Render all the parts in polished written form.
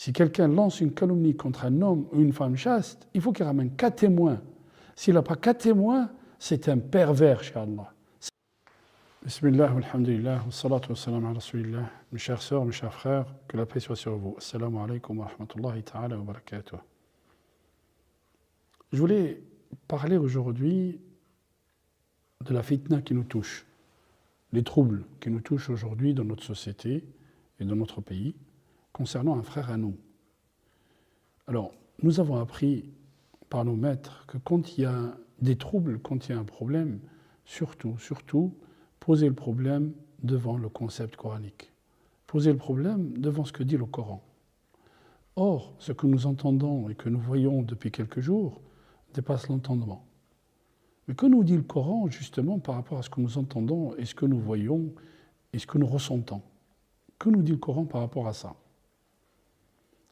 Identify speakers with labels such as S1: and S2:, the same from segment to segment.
S1: Si quelqu'un lance une calomnie contre un homme ou une femme chaste, il faut qu'il ramène 4 témoins. S'il n'a pas 4 témoins, c'est un pervers chez Allah. Bismillah, alhamdulillah, wa salatu wa salam ala rasulillah. Mes chères sœurs, mes chers frères, que la paix soit sur vous. Assalamu alaikum wa rahmatullahi ta'ala wa barakatuh. Je voulais parler aujourd'hui de la fitna qui nous touche, les troubles qui nous touchent aujourd'hui dans notre société et dans notre pays, concernant un frère à nous. Alors, nous avons appris par nos maîtres que quand il y a des troubles, quand il y a un problème, surtout, poser le problème devant le concept coranique. Poser le problème devant ce que dit le Coran. Or, ce que nous entendons et que nous voyons depuis quelques jours dépasse l'entendement. Mais que nous dit le Coran justement par rapport à ce que nous entendons et ce que nous voyons et ce que nous ressentons? Que nous dit le Coran par rapport à ça?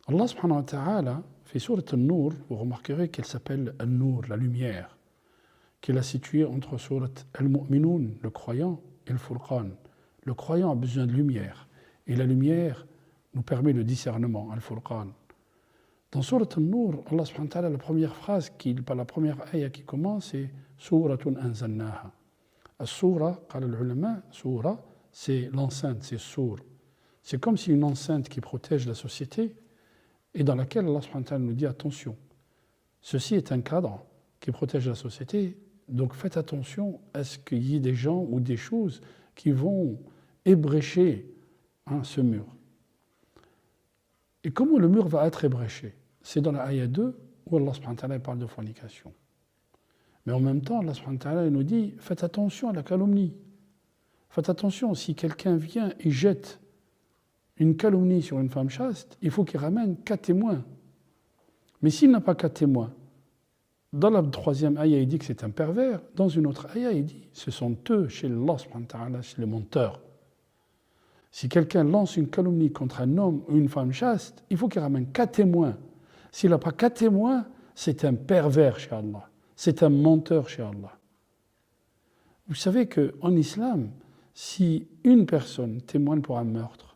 S1: Allah subhanahu wa ta'ala fait sourate An-Nur, vous remarquerez qu'elle s'appelle An-Nur, la lumière, qu'il a située entre sourate Al-Mu'minun, le croyant, et le Furqan. Le croyant a besoin de lumière, et la lumière nous permet le discernement, Al-Furqan. Dans sourate An-Nur, Allah subhanahu wa ta'ala, la première phrase, la première ayah qui commence, c'est Suratun anzalnaha. As-Sura, qala al-ulama, Sura, c'est l'enceinte, c'est Sur. C'est comme si une enceinte qui protège la société et dans laquelle Allah subhanahu wa ta'ala nous dit attention. Ceci est un cadre qui protège la société, donc faites attention à ce qu'il y ait des gens ou des choses qui vont ébrécher ce mur. Et comment le mur va être ébréché? C'est dans la ayah 2 où Allah subhanahu wa ta'ala parle de fornication. Mais en même temps, Allah subhanahu wa ta'ala nous dit faites attention à la calomnie. Faites attention, si quelqu'un vient et jette une calomnie sur une femme chaste, il faut qu'il ramène 4 témoins. Mais s'il n'a pas 4 témoins, dans la troisième ayah, il dit que c'est un pervers. Dans une autre ayah, il dit ce sont eux, chez Allah subhanahu wa ta'ala, chez les menteurs. Si quelqu'un lance une calomnie contre un homme ou une femme chaste, il faut qu'il ramène 4 témoins. S'il n'a pas 4 témoins, c'est un pervers chez Allah. C'est un menteur chez Allah. Vous savez qu'en islam, si une personne témoigne pour un meurtre,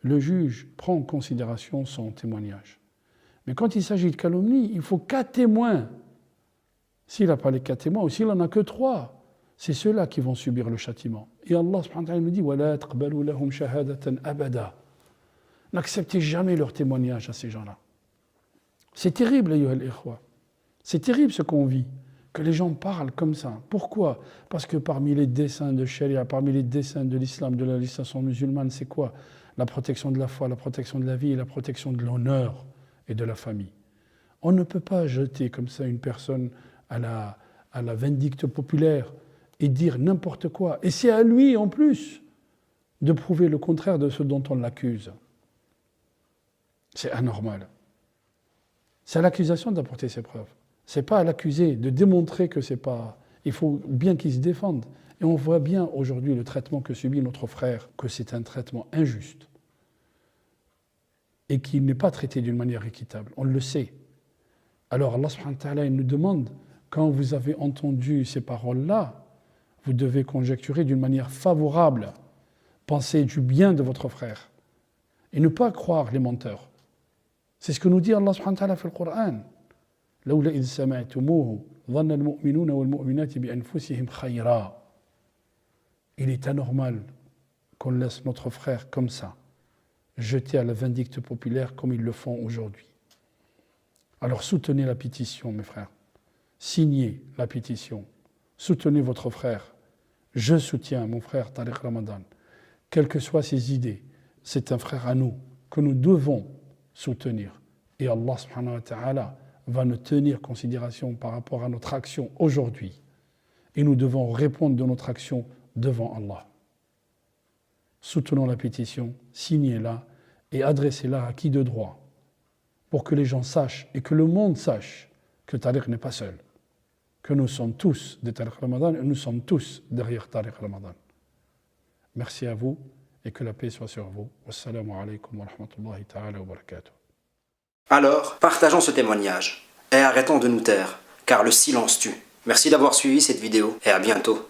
S1: le juge prend en considération son témoignage. Mais quand il s'agit de calomnie, il faut 4 témoins. S'il n'a pas les 4 témoins, ou s'il n'en a que 3, c'est ceux-là qui vont subir le châtiment. Et Allah subhanahu wa ta'ala nous dit وَلَا تَقْبَلُوا لَهُمْ شَهَادَةً أَبَدًا. N'acceptez jamais leur témoignage à ces gens-là. C'est terrible, ayyuha al-ikhwa. C'est terrible ce qu'on vit, que les gens parlent comme ça. Pourquoi? Parce que parmi les desseins de Sharia, parmi les desseins de l'islam, de la législation musulmane, c'est quoi? La protection de la foi, la protection de la vie et la protection de l'honneur et de la famille. On ne peut pas jeter comme ça une personne à la vindicte populaire et dire n'importe quoi. Et c'est à lui, en plus, de prouver le contraire de ce dont on l'accuse. C'est anormal. C'est à l'accusation d'apporter ses preuves. C'est pas à l'accusé de démontrer que c'est pas... Il faut bien qu'il se défende. Et on voit bien aujourd'hui le traitement que subit notre frère, que c'est un traitement injuste et qu'il n'est pas traité d'une manière équitable. On le sait. Alors Allah subhanahu wa ta'ala il nous demande, quand vous avez entendu ces paroles-là, vous devez conjecturer d'une manière favorable, penser du bien de votre frère et ne pas croire les menteurs. C'est ce que nous dit Allah subhanahu wa ta'ala dans le Coran. لولا إذ سمعتموه ظن المؤمنون والمؤمنات بأنفسهم خيرا. Il est anormal qu'on laisse notre frère comme ça, jeté à la vindicte populaire comme ils le font aujourd'hui. Alors soutenez la pétition, mes frères. Signez la pétition. Soutenez votre frère. Je soutiens mon frère Tariq Ramadan. Quelles que soient ses idées, c'est un frère à nous que nous devons soutenir. Et Allah subhanahu wa ta'ala va nous tenir considération par rapport à notre action aujourd'hui. Et nous devons répondre de notre action devant Allah. Soutenons la pétition, signez-la et adressez-la à qui de droit pour que les gens sachent et que le monde sache que Tariq n'est pas seul, que nous sommes tous des Tariq Ramadan et nous sommes tous derrière Tariq Ramadan. Merci à vous et que la paix soit sur vous. Wassalamu alaikum wa rahmatullahi ta'ala wa barakatuh.
S2: Alors, partageons ce témoignage et arrêtons de nous taire, car le silence tue. Merci d'avoir suivi cette vidéo et à bientôt.